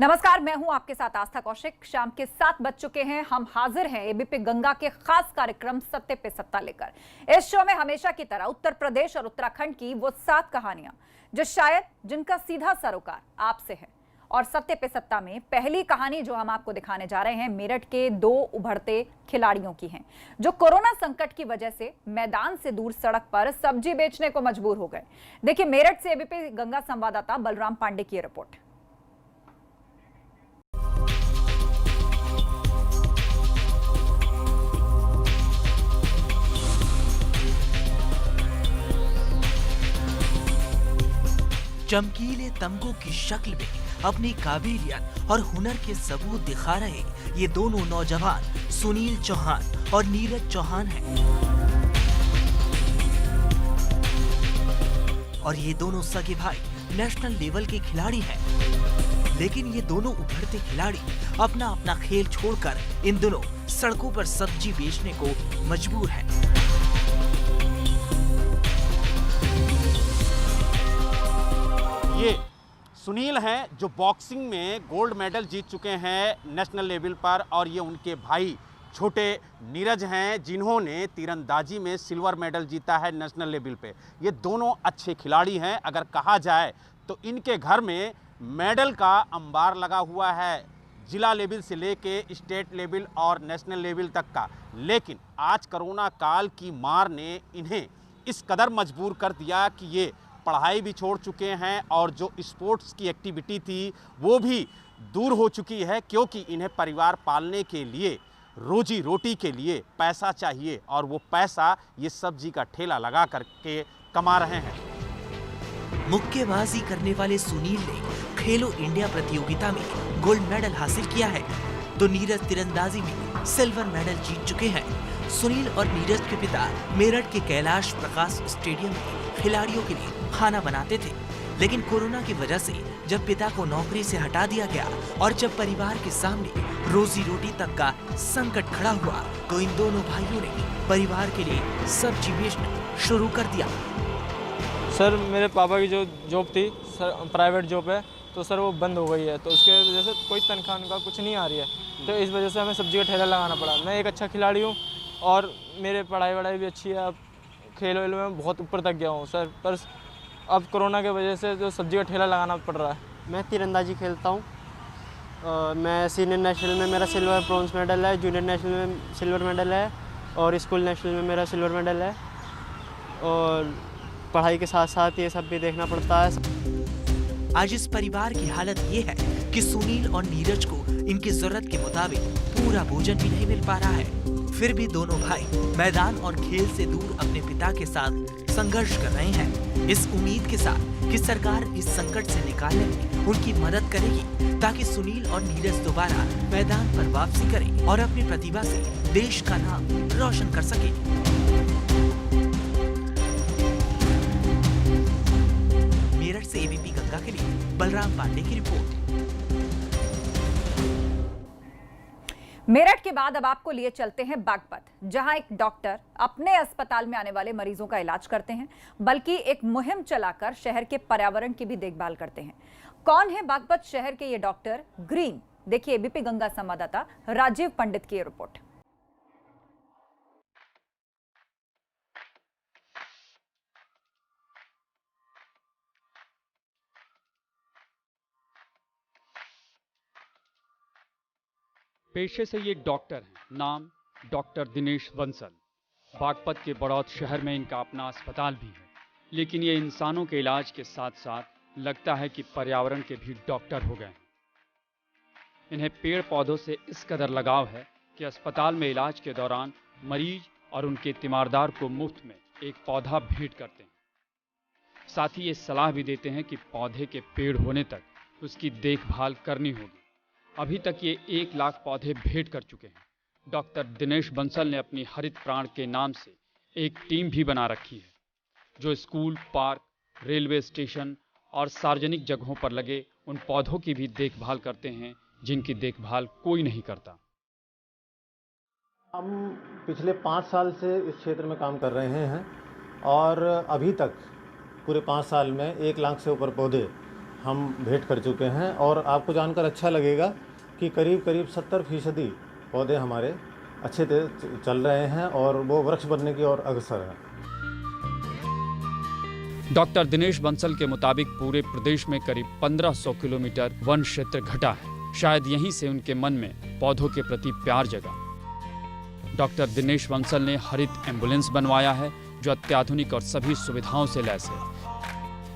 नमस्कार, मैं हूं आपके साथ आस्था कौशिक। शाम के 7 बज चुके हैं। हम हाजिर हैं एबीपी गंगा के खास कार्यक्रम सत्ते पे सत्ता लेकर। इस शो में हमेशा की तरह उत्तर प्रदेश और उत्तराखंड की वो 7 कहानियां जो शायद जिनका सीधा सरोकार आपसे है। और सत्ते पे सत्ता में पहली कहानी जो हम आपको दिखाने जा रहे हैं मेरठ के 2 उभरते खिलाड़ियों की है, जो कोरोना संकट की वजह से मैदान से दूर सड़क पर सब्जी बेचने को मजबूर हो गए। देखिए, मेरठ से एबीपी गंगा संवाददाता बलराम पांडे की रिपोर्ट। चमकीले तमगों की शक्ल में अपनी काबिलियत और हुनर के सबूत दिखा रहे ये दोनों नौजवान सुनील चौहान और नीरज चौहान हैं। और ये दोनों सगे भाई नेशनल लेवल के खिलाड़ी हैं। लेकिन ये दोनों उभरते खिलाड़ी अपना अपना खेल छोड़कर इन दिनों सड़कों पर सब्जी बेचने को मजबूर हैं। ये सुनील हैं जो बॉक्सिंग में गोल्ड मेडल जीत चुके हैं नेशनल लेवल पर, और ये उनके भाई छोटे नीरज हैं जिन्होंने तीरंदाजी में सिल्वर मेडल जीता है नेशनल लेवल पे। ये दोनों अच्छे खिलाड़ी हैं। अगर कहा जाए तो इनके घर में मेडल का अंबार लगा हुआ है, जिला लेवल से लेके स्टेट लेवल और नेशनल लेवल तक का। लेकिन आज कोरोना काल की मार ने इन्हें इस कदर मजबूर कर दिया कि ये पढ़ाई भी छोड़ चुके हैं और जो स्पोर्ट्स की एक्टिविटी थी वो भी दूर हो चुकी है, क्योंकि इन्हें परिवार पालने के लिए, रोजी रोटी के लिए पैसा चाहिए, और वो पैसा ये सब्जी का ठेला लगा करके कमा रहे हैं। मुक्केबाजी करने वाले सुनील ने खेलो इंडिया प्रतियोगिता में गोल्ड मेडल हासिल किया है, तो नीरज तीरंदाजी में सिल्वर मेडल जीत चुके हैं। सुनील और नीरज के पिता मेरठ के कैलाश प्रकाश स्टेडियम में खिलाड़ियों के लिए खाना बनाते थे। लेकिन कोरोना की वजह से जब पिता को नौकरी से हटा दिया गया और जब परिवार के सामने रोजी रोटी तक का संकट खड़ा हुआ, तो इन दोनों भाइयों ने परिवार के लिए सब्जी बेचना शुरू कर दिया। सर, मेरे पापा की जो जॉब थी सर, प्राइवेट जॉब है, तो सर वो बंद हो गई है, तो उसके वजह से कोई तनख्वाह उनका कुछ नहीं आ रही है, तो इस वजह से हमें सब्जी का ठेला लगाना पड़ा। मैं एक अच्छा खिलाड़ी हूँ और मेरे पढ़ाई वढ़ाई भी अच्छी है। अब खेल वेल में बहुत ऊपर तक गया हूँ सर, पर अब कोरोना की वजह से जो सब्जी का ठेला लगाना पड़ रहा है। मैं तीरंदाजी खेलता हूँ। मैं सीनियर नेशनल में मेरा सिल्वर ब्रॉन्ज मेडल है, जूनियर नेशनल में सिल्वर मेडल है और स्कूल नेशनल में मेरा सिल्वर मेडल है। और पढ़ाई के साथ साथ ये सब भी देखना पड़ता है। आज इस परिवार की हालत ये है कि सुनील और नीरज को इनकी जरूरत के मुताबिक पूरा भोजन भी नहीं मिल पा रहा है। फिर भी दोनों भाई मैदान और खेल से दूर अपने पिता के साथ संघर्ष कर रहे हैं, इस उम्मीद के साथ कि सरकार इस संकट से निकालने में उनकी मदद करेगी, ताकि सुनील और नीरज दोबारा मैदान पर वापसी करें और अपनी प्रतिभा से देश का नाम रोशन कर सके। मेरठ से एबीपी गंगा के लिए बलराम पांडे की रिपोर्ट। मेरठ के बाद अब आपको लिए चलते हैं बागपत, जहां एक डॉक्टर अपने अस्पताल में आने वाले मरीजों का इलाज करते हैं, बल्कि एक मुहिम चलाकर शहर के पर्यावरण की भी देखभाल करते हैं। कौन है बागपत शहर के ये डॉक्टर ग्रीन? देखिए एबीपी गंगा संवाददाता राजीव पंडित की रिपोर्ट। पेशे से ये डॉक्टर हैं। नाम डॉक्टर दिनेश बंसल। बागपत के बड़ौत शहर में इनका अपना अस्पताल भी है, लेकिन ये इंसानों के इलाज के साथ साथ लगता है कि पर्यावरण के भी डॉक्टर हो गए हैं। इन्हें पेड़ पौधों से इस कदर लगाव है कि अस्पताल में इलाज के दौरान मरीज और उनके तीमारदार को मुफ्त में एक पौधा भेंट करते हैं। साथ ही ये सलाह भी देते हैं कि पौधे के पेड़ होने तक उसकी देखभाल करनी होगी। अभी तक ये 1 लाख पौधे भेंट कर चुके हैं। डॉक्टर दिनेश बंसल ने अपनी हरित प्राण के नाम से एक टीम भी बना रखी है, जो स्कूल, पार्क, रेलवे स्टेशन और सार्वजनिक जगहों पर लगे उन पौधों की भी देखभाल करते हैं जिनकी देखभाल कोई नहीं करता। हम पिछले 5 साल से इस क्षेत्र में काम कर रहे हैं और अभी तक पूरे 5 साल में 1 लाख से ऊपर पौधे हम भेंट कर चुके हैं और आपको जानकर अच्छा लगेगा कि करीब 70% पौधे हमारे अच्छे से चल रहे हैं और वो वृक्ष बनने की ओर अग्रसर हैं। डॉक्टर दिनेश बंसल के मुताबिक पूरे प्रदेश में करीब 1500 किलोमीटर वन क्षेत्र घटा है। शायद यहीं से उनके मन में पौधों के प्रति प्यार जगा। डॉक्टर दिनेश बंसल ने हरित एम्बुलेंस बनवाया है जो अत्याधुनिक और सभी सुविधाओं से लैस है।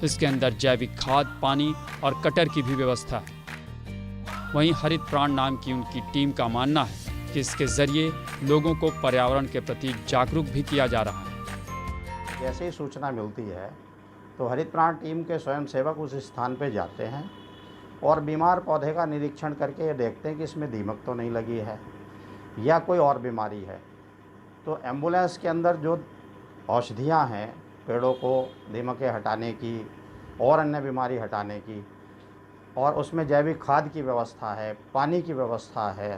इसके अंदर जैविक खाद, पानी और कटर की भी व्यवस्था है। वहीं हरित प्राण नाम की उनकी टीम का मानना है कि इसके जरिए लोगों को पर्यावरण के प्रति जागरूक भी किया जा रहा है। जैसे ही सूचना मिलती है तो हरित प्राण टीम के स्वयंसेवक उस स्थान पर जाते हैं और बीमार पौधे का निरीक्षण करके ये देखते हैं कि इसमें दीमक तो नहीं लगी है या कोई और बीमारी है। तो एम्बुलेंस के अंदर जो औषधियाँ हैं पेड़ों को दीमकें हटाने की और अन्य बीमारी हटाने की, और उसमें जैविक खाद की व्यवस्था है, पानी की व्यवस्था है।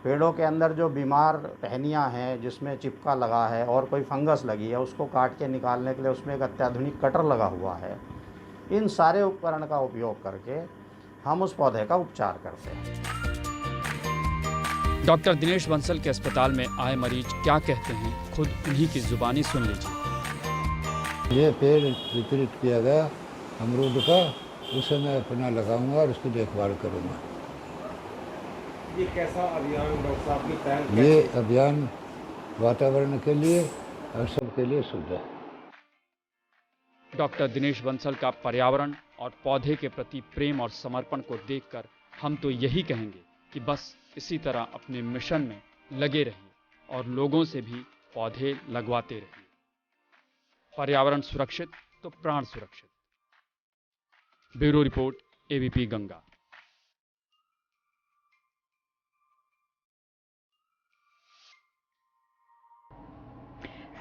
पेड़ों के अंदर जो बीमार टहनियाँ हैं जिसमें चिपका लगा है और कोई फंगस लगी है उसको काट के निकालने के लिए उसमें एक अत्याधुनिक कटर लगा हुआ है। इन सारे उपकरण का उपयोग करके हम उस पौधे का उपचार करते हैं। डॉक्टर दिनेश बंसल के अस्पताल में आए मरीज क्या कहते हैं, खुद उन्हीं की जुबानी सुन लीजिए। ये पेड़ वितरित किया गया अमरूद का, उसे मैं अपना लगाऊंगा और उसकी देखभाल करूंगा। ये कैसा अभियान डॉक्टर साहब की पहल? ये अभियान वातावरण के लिए और सबके लिए शुभ है। डॉक्टर दिनेश बंसल का पर्यावरण और पौधे के प्रति प्रेम और समर्पण को देखकर हम तो यही कहेंगे कि बस इसी तरह अपने मिशन में लगे रहिए और लोगों से भी पौधे लगवाते रहिए। पर्यावरण सुरक्षित तो प्राण सुरक्षित। Bureau report, ABP Ganga.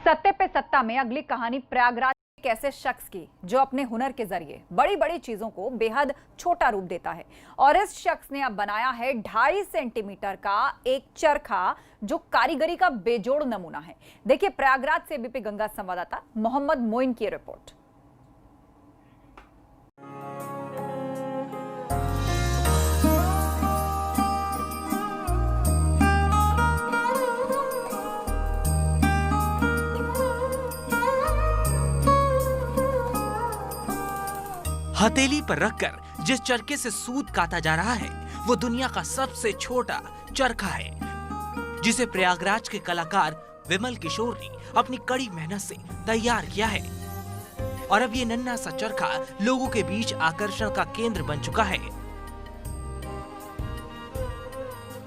सत्ते पे सत्ता में अगली कहानी प्रयागराज एक ऐसे शख्स की जो अपने हुनर के जरिए बड़ी बड़ी चीजों को बेहद छोटा रूप देता है। और इस शख्स ने अब बनाया है 2.5 सेंटीमीटर का एक चरखा जो कारीगरी का बेजोड़ नमूना है। देखिए प्रयागराज से एबीपी गंगा संवाददाता मोहम्मद मोइन की रिपोर्ट। हथेली पर रखकर जिस चरखे से सूत काटा जा रहा है वो दुनिया का सबसे छोटा चरखा है, जिसे प्रयागराज के कलाकार विमल किशोर ने अपनी कड़ी मेहनत से तैयार किया है। और अब ये नन्हा सा चरखा लोगों के बीच आकर्षण का केंद्र बन चुका है।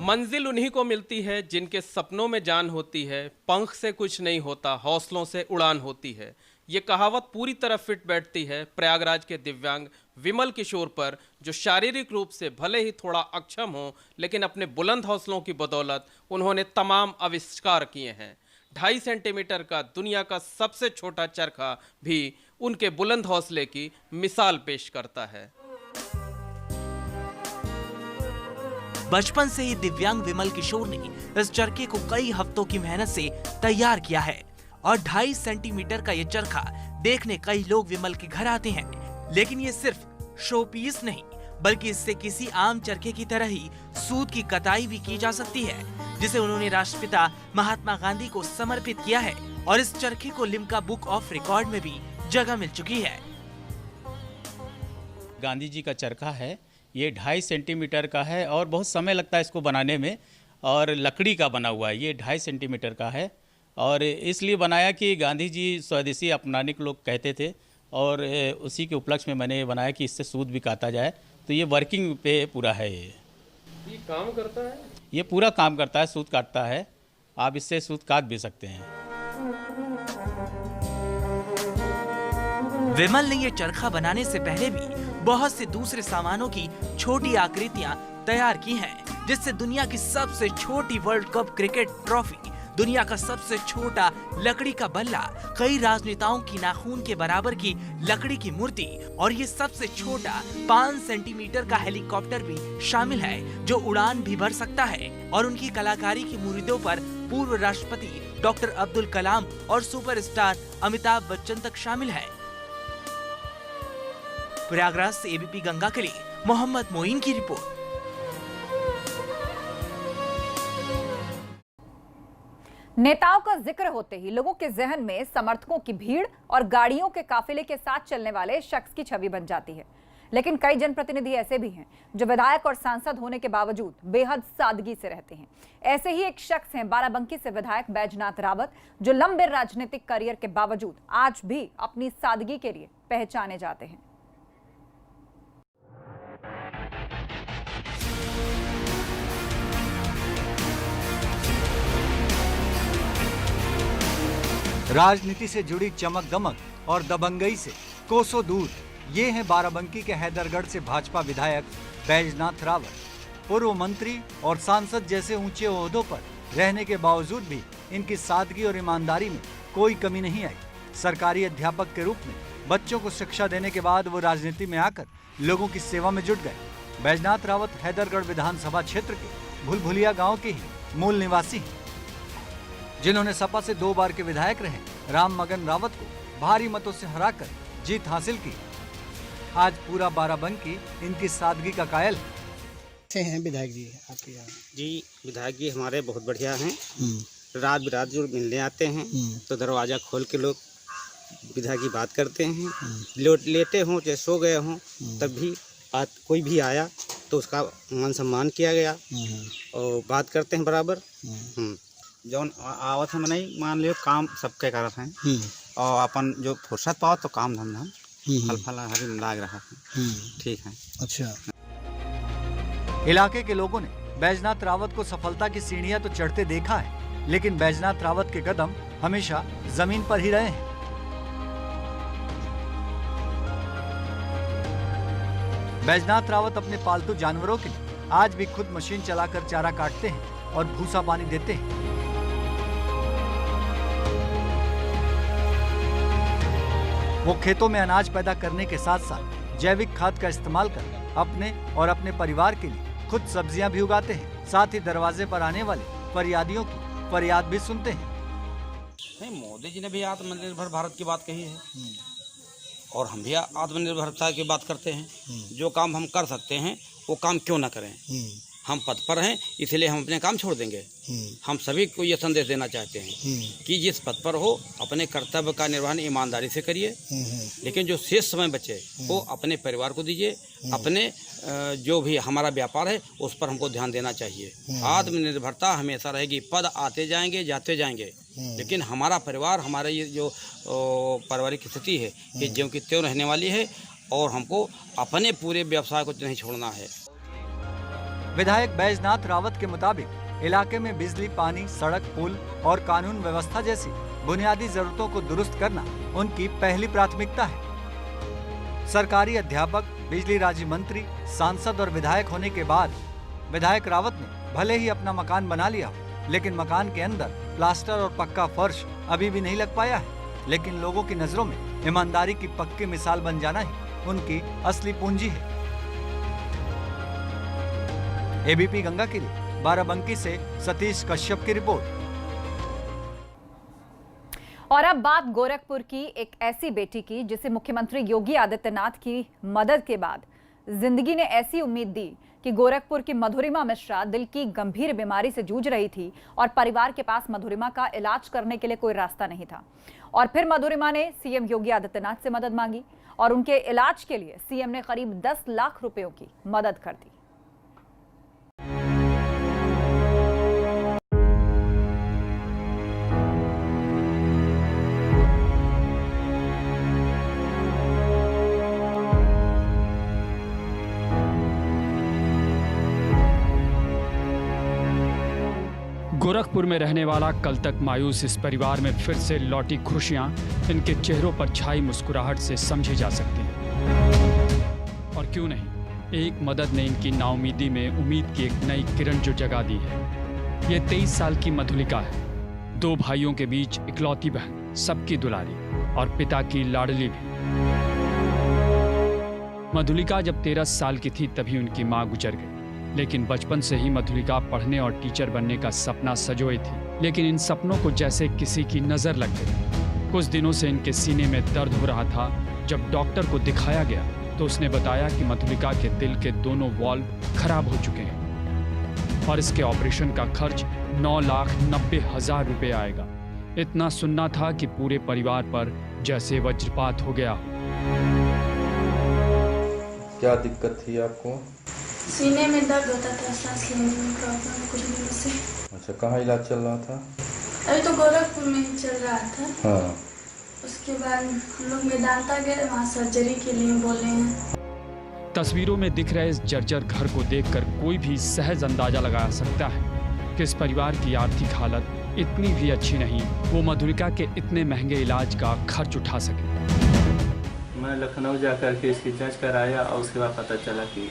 मंजिल उन्हीं को मिलती है जिनके सपनों में जान होती है, पंख से कुछ नहीं होता, हौसलों से उड़ान होती है। ये कहावत पूरी तरह फिट बैठती है प्रयागराज के दिव्यांग विमल किशोर पर, जो शारीरिक रूप से भले ही थोड़ा अक्षम हो लेकिन अपने बुलंद हौसलों की बदौलत उन्होंने तमाम आविष्कार किए हैं। 2.5 सेंटीमीटर का दुनिया का सबसे छोटा चरखा भी उनके बुलंद हौसले की मिसाल पेश करता है। बचपन से ही दिव्यांग विमल किशोर ने इस चरखे को कई हफ्तों की मेहनत से तैयार किया है और 2.5 सेंटीमीटर का ये चरखा देखने कई लोग विमल के घर आते हैं। लेकिन ये सिर्फ शो पीस नहीं, बल्कि इससे किसी आम चरखे की तरह ही सूत की कताई भी की जा सकती है, जिसे उन्होंने राष्ट्रपिता महात्मा गांधी को समर्पित किया है। और इस चरखे को लिम्का बुक ऑफ रिकॉर्ड में भी जगह मिल चुकी है। गांधी जी का चरखा है, ये 2.5 सेंटीमीटर का है और बहुत समय लगता है इसको बनाने में, और लकड़ी का बना हुआ है। ये 2.5 सेंटीमीटर का है और इसलिए बनाया कि गांधी जी स्वदेशी अपनाने के लोग कहते थे, और उसी के उपलक्ष्य में मैंने ये बनाया कि इससे सूत भी काटा जाए। तो ये वर्किंग पे पूरा है। ये काम करता है, ये पूरा काम करता है, सूत काटता है। आप इससे सूत काट भी सकते हैं। विमल ने ये चरखा बनाने से पहले भी बहुत से दूसरे सामानों की छोटी आकृतियां तैयार की हैं, जिससे दुनिया की सबसे छोटी वर्ल्ड कप क्रिकेट ट्रॉफी, दुनिया का सबसे छोटा लकड़ी का बल्ला, कई राजनेताओं की नाखून के बराबर की लकड़ी की मूर्ति और ये सबसे छोटा 5 सेंटीमीटर का हेलीकॉप्टर भी शामिल है, जो उड़ान भी भर सकता है। और उनकी कलाकारी की मुरीदों पर पूर्व राष्ट्रपति डॉक्टर अब्दुल कलाम और सुपरस्टार अमिताभ बच्चन तक शामिल है। प्रयागराज से एबीपी गंगा के लिए मोहम्मद मोइन की रिपोर्ट। नेताओं का जिक्र होते ही लोगों के जहन में समर्थकों की भीड़ और गाड़ियों के काफिले के साथ चलने वाले शख्स की छवि बन जाती है। लेकिन कई जनप्रतिनिधि ऐसे भी हैं जो विधायक और सांसद होने के बावजूद बेहद सादगी से रहते हैं। ऐसे ही एक शख्स हैं बाराबंकी से विधायक बैजनाथ रावत, जो लंबे राजनीतिक करियर के बावजूद आज भी अपनी सादगी के लिए पहचाने जाते हैं। राजनीति से जुड़ी चमक दमक और दबंगई से कोसों दूर ये हैं बाराबंकी के हैदरगढ़ से भाजपा विधायक बैजनाथ रावत। पूर्व मंत्री और सांसद जैसे ऊंचे ओहदों पर रहने के बावजूद भी इनकी सादगी और ईमानदारी में कोई कमी नहीं आई। सरकारी अध्यापक के रूप में बच्चों को शिक्षा देने के बाद वो राजनीति में आकर लोगों की सेवा में जुट गए। बैजनाथ रावत हैदरगढ़ विधानसभा क्षेत्र के भुलभुलिया गाँव के ही मूल निवासी हैं, जिन्होंने सपा से 2 बार के विधायक रहे राम मगन रावत को भारी मतों से हराकर जीत हासिल की। आज पूरा बाराबंकी इनकी सादगी का कायल है। कैसे हैं विधायक जी आपके यहाँ? जी विधायक जी हमारे बहुत बढ़िया हैं। रात बिरात जो मिलने आते हैं तो दरवाज़ा खोल के लोग विधायक की बात करते हैं। लेटे हों चाहे सो गए हों तब भी कोई भी आया तो उसका मान सम्मान किया गया और बात करते हैं बराबर। जौन आवत है नहीं मान लियो काम सबके करत हैं और अपन जो फुर्सत पाओ तो काम धंधा फल फल हरी लाग रहा है। ठीक है। अच्छा। इलाके के लोगों ने बैजनाथ रावत को सफलता की सीढ़ियां तो चढ़ते देखा है, लेकिन बैजनाथ रावत के कदम हमेशा जमीन पर ही रहे हैं। बैजनाथ रावत अपने पालतू जानवरों के लिए आज भी खुद मशीन चलाकर चारा काटते हैं और भूसा पानी देते हैं। वो खेतों में अनाज पैदा करने के साथ साथ जैविक खाद का इस्तेमाल कर अपने और अपने परिवार के लिए खुद सब्जियां भी उगाते हैं। साथ ही दरवाजे पर आने वाले फरियादियों की फरियाद भी सुनते हैं। नहीं, मोदी जी ने भी आत्मनिर्भर भारत की बात कही है और हम भी आत्मनिर्भरता की बात करते हैं। जो काम हम कर सकते हैं वो काम क्यों ना करें। हम पद पर हैं इसलिए हम अपने काम छोड़ देंगे। हम सभी को ये संदेश देना चाहते हैं कि जिस पद पर हो अपने कर्तव्य का निर्वहन ईमानदारी से करिए, लेकिन जो शेष समय बचे वो अपने परिवार को दीजिए। अपने जो भी हमारा व्यापार है उस पर हमको ध्यान देना चाहिए। आत्मनिर्भरता हमेशा रहेगी। पद आते जाएंगे जाते जाएंगे, लेकिन हमारा परिवार हमारे ये जो पारिवारिक स्थिति है ये ज्यों की त्यों रहने वाली है और हमको अपने पूरे व्यवसाय को नहीं छोड़ना है। विधायक बैजनाथ रावत के मुताबिक इलाके में बिजली, पानी, सड़क, पुल और कानून व्यवस्था जैसी बुनियादी जरूरतों को दुरुस्त करना उनकी पहली प्राथमिकता है। सरकारी अध्यापक, बिजली राज्य मंत्री, सांसद और विधायक होने के बाद विधायक रावत ने भले ही अपना मकान बना लिया हो, लेकिन मकान के अंदर प्लास्टर और पक्का फर्श अभी भी नहीं लग पाया है। लेकिन लोगों की नजरों में ईमानदारी की पक्की मिसाल बन जाना ही उनकी असली पूंजी है। एबीपी गंगा के लिए बाराबंकी से सतीश कश्यप की रिपोर्ट। और अब बात गोरखपुर की एक ऐसी बेटी की जिसे मुख्यमंत्री योगी आदित्यनाथ की मदद के बाद जिंदगी ने ऐसी उम्मीद दी कि गोरखपुर की मधुरिमा मिश्रा दिल की गंभीर बीमारी से जूझ रही थी और परिवार के पास मधुरिमा का इलाज करने के लिए कोई रास्ता नहीं था। और फिर मधुरिमा ने सीएम योगी आदित्यनाथ से मदद मांगी और उनके इलाज के लिए सीएम ने करीब 10 लाख रुपयों की मदद कर दी। गोरखपुर में रहने वाला कल तक मायूस इस परिवार में फिर से लौटी खुशियां इनके चेहरों पर छाई मुस्कुराहट से समझी जा सकती हैं। और क्यों नहीं, एक मदद ने इनकी नाउमीदी में उम्मीद की एक नई किरण जो जगा दी है। ये 23 साल की मधुलिका है, 2 भाइयों के बीच इकलौती बहन, सबकी दुलारी और पिता की लाडली भी। मधुलिका जब 13 साल की थी तभी उनकी मां गुजर गई, लेकिन बचपन से ही मधुलिका पढ़ने और टीचर बनने का सपना सजोए थी। लेकिन इन सपनों को जैसे किसी की नजर लग गई। कुछ दिनों से इनके सीने में दर्द हो रहा था। जब डॉक्टर को दिखाया गया तो उसने बताया कि मधुलिका के दिल के दोनों वॉल्व खराब हो चुके हैं और इसके ऑपरेशन का खर्च 9,90,000 रुपए आएगा। इतना सुनना था कि पूरे परिवार पर जैसे वज्रपात हो गया हो। क्या दिक्कत थी आपको? सीने में दर्द होता था, सांस लेने में प्रॉब्लम कुछ दिनों से। अच्छा, कहाँ इलाज चल रहा था? अभी तो गोरखपुर में ही चल रहा था। हाँ। उसके बाद हम लोग मेदांता गए, वहाँ सर्जरी के लिए बोले हैं। तस्वीरों में दिख रहे इस जर्जर घर को देखकर कोई भी सहज अंदाजा लगा सकता है कि इस परिवार की आर्थिक हालत इतनी भी अच्छी नहीं वो मधुलिका के इतने महंगे इलाज का खर्च उठा सके। मैं लखनऊ जाकर के इसकी जांच कराया और उसके बाद पता चला कि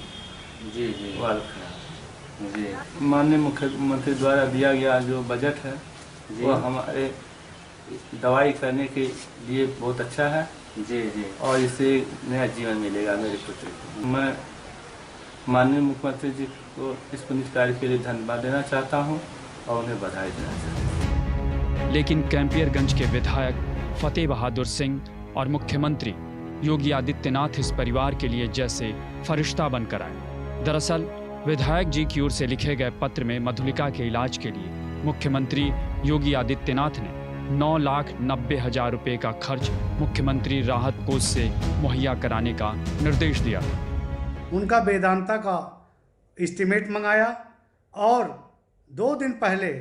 वाल्व खराब। जी, माननीय मुख्यमंत्री द्वारा दिया गया जो बजट है वो हमारे दवाई करने के लिए बहुत अच्छा है। जी जी, और इससे नया जीवन मिलेगा मेरे पुत्र को। मैं माननीय मुख्यमंत्री जी को इस पुण्य कार्य के लिए धन्यवाद देना चाहता हूँ और उन्हें बधाई देना चाहता हूँ। लेकिन कैंपियरगंज के विधायक फतेह बहादुर सिंह और मुख्यमंत्री योगी आदित्यनाथ इस परिवार के लिए जैसे फरिश्ता बनकर आए। दरअसल विधायक जी की ओर से लिखे गए पत्र में मधुलिका के इलाज के लिए मुख्यमंत्री योगी आदित्यनाथ ने 9,90,000 रुपए का खर्च मुख्यमंत्री राहत कोष से मुहैया कराने का निर्देश दिया। उनका वेदांता का एस्टीमेट मंगाया और 2 दिन पहले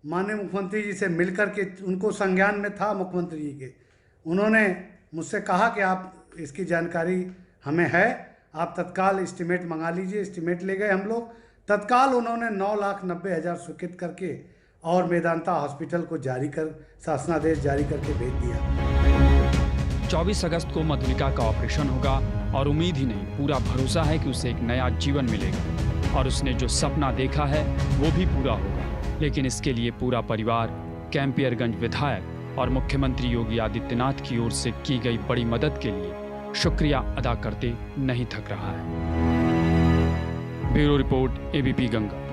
माननीय मुख्यमंत्री जी से मिलकर के उनको संज्ञान में था मुख्यमंत्री जी के, उन्होंने मुझसे कहा कि आप इसकी जानकारी हमें है, आप तत्काल एस्टीमेट मंगा लीजिए। एस्टीमेट ले गए हम लोग, तत्काल उन्होंने 9,90,000 स्वीकृत करके और मेदांता हॉस्पिटल को शासनादेश जारी करके भेज दिया। 24 अगस्त को मधुलिका का ऑपरेशन होगा और उम्मीद ही नहीं पूरा भरोसा है कि उसे एक नया जीवन मिलेगा और उसने जो सपना देखा है वो भी पूरा होगा। लेकिन इसके लिए पूरा परिवार कैंपियरगंज विधायक और मुख्यमंत्री योगी आदित्यनाथ की ओर से की गई बड़ी मदद के लिए शुक्रिया अदा करते नहीं थक रहा है। Bureau report, ABP Ganga.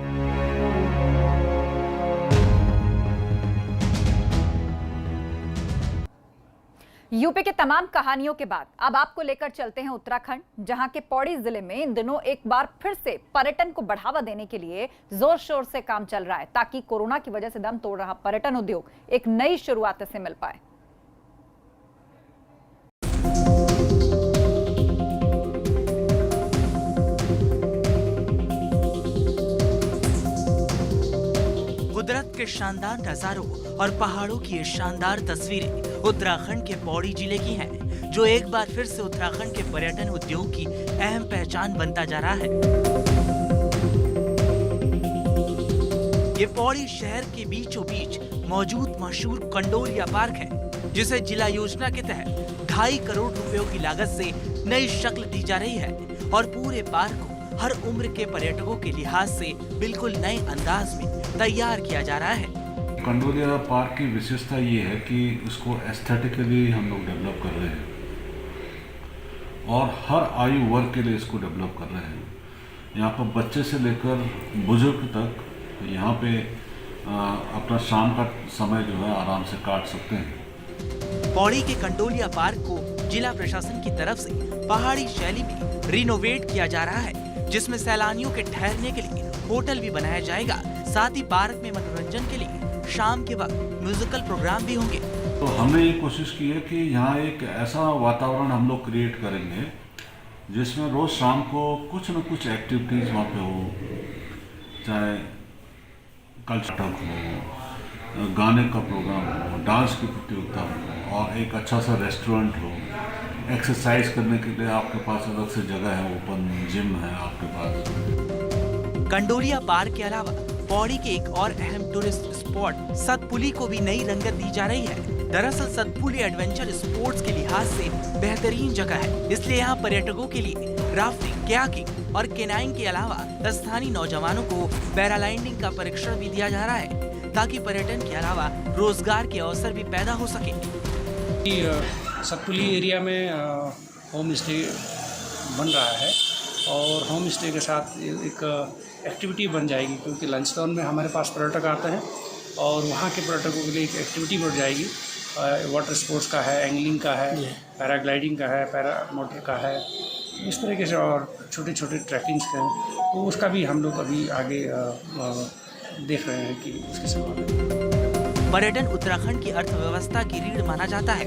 UP के तमाम कहानियों के बाद अब आपको लेकर चलते हैं उत्तराखंड, जहां के पौड़ी जिले में इन दिनों एक बार फिर से पर्यटन को बढ़ावा देने के लिए जोर शोर से काम चल रहा है ताकि कोरोना की वजह से दम तोड़ रहा पर्यटन उद्योग एक नई शुरुआत से मिल पाए। कुदरत के शानदार नजारों और पहाड़ों की ये शानदार तस्वीरें उत्तराखंड के पौड़ी जिले की हैं, जो एक बार फिर से उत्तराखंड के पर्यटन उद्योग की अहम पहचान बनता जा रहा है। ये पौड़ी शहर के बीचों बीच मौजूद मशहूर कंडोलिया पार्क है, जिसे जिला योजना के तहत 2.5 करोड़ रुपयों की लागत से नई शक्ल दी जा रही है और पूरे पार्क को हर उम्र के पर्यटकों के लिहाज से बिल्कुल नए अंदाज में तैयार किया जा रहा है। कंडोलिया पार्क की विशेषता ये है कि उसको एस्थेटिकली हम लोग डेवलप कर रहे हैं और हर आयु वर्ग के लिए इसको डेवलप कर रहे हैं। यहाँ पर बच्चे से लेकर बुजुर्ग तक यहाँ पे अपना शाम का समय जो है आराम से काट सकते हैं। पौड़ी के कंडोलिया पार्क को जिला प्रशासन की तरफ से पहाड़ी शैली में रिनोवेट किया जा रहा है, जिसमें सैलानियों के ठहरने के लिए होटल भी बनाया जाएगा। साथ ही पार्क में मनोरंजन के लिए शाम के वक्त म्यूजिकल प्रोग्राम भी होंगे। तो हमने ये कोशिश की है कि यहाँ एक ऐसा वातावरण हम लोग क्रिएट करेंगे जिसमें रोज शाम को कुछ न कुछ एक्टिविटीज वहाँ पे हो, चाहे कल्चर हो, गाने का प्रोग्राम हो, डांस की प्रतियोगिता हो और एक अच्छा सा रेस्टोरेंट हो। एक्सरसाइज करने के लिए आपके पास अलग से जगह है, ओपन जिम है आपके पास। कंडोलिया पार्क के अलावा पौड़ी के एक और अहम टूरिस्ट स्पॉट सतपुली को भी नई रंगत दी जा रही है। दरअसल सतपुली एडवेंचर स्पोर्ट्स के लिहाज से बेहतरीन जगह है, इसलिए यहाँ पर्यटकों के लिए राफ्टिंग, कयाकिंग और केनाइंग के अलावा स्थानीय नौजवानों को पैराग्लाइडिंग का प्रशिक्षण भी दिया जा रहा है, ताकि पर्यटन के अलावा रोजगार के अवसर भी पैदा हो सके। सतपुली एरिया में होम स्टे बन रहा है और होम स्टे के साथ एक एक्टिविटी बन जाएगी, क्योंकि लंच टाउन में हमारे पास पर्यटक आते हैं और वहाँ के पर्यटकों के लिए एक एक्टिविटी बढ़ जाएगी। वाटर स्पोर्ट्स का है, एंगलिंग का है, पैराग्लाइडिंग का है, पैरा मोटर का है, इस तरीके से और छोटे छोटे ट्रैकिंग्स हैं, तो उसका भी हम लोग अभी आगे देख रहे हैं कि उसके संबंध। पर्यटन उत्तराखंड की अर्थव्यवस्था की रीढ़ माना जाता है,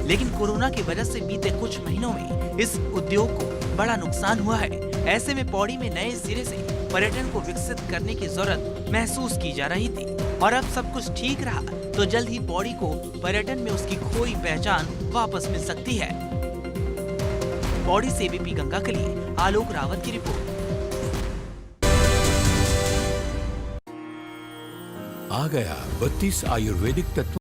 लेकिन कोरोना की वजह से बीते कुछ महीनों में इस उद्योग को बड़ा नुकसान हुआ है। ऐसे में पौड़ी में नए सिरे से पर्यटन को विकसित करने की जरूरत महसूस की जा रही थी, और अब सब कुछ ठीक रहा तो जल्द ही पौड़ी को पर्यटन में उसकी खोई पहचान वापस मिल सकती है। पौड़ी से एबीपी गंगा के लिए आलोक रावत की रिपोर्ट। आ गया 32 आयुर्वेदिक तत्व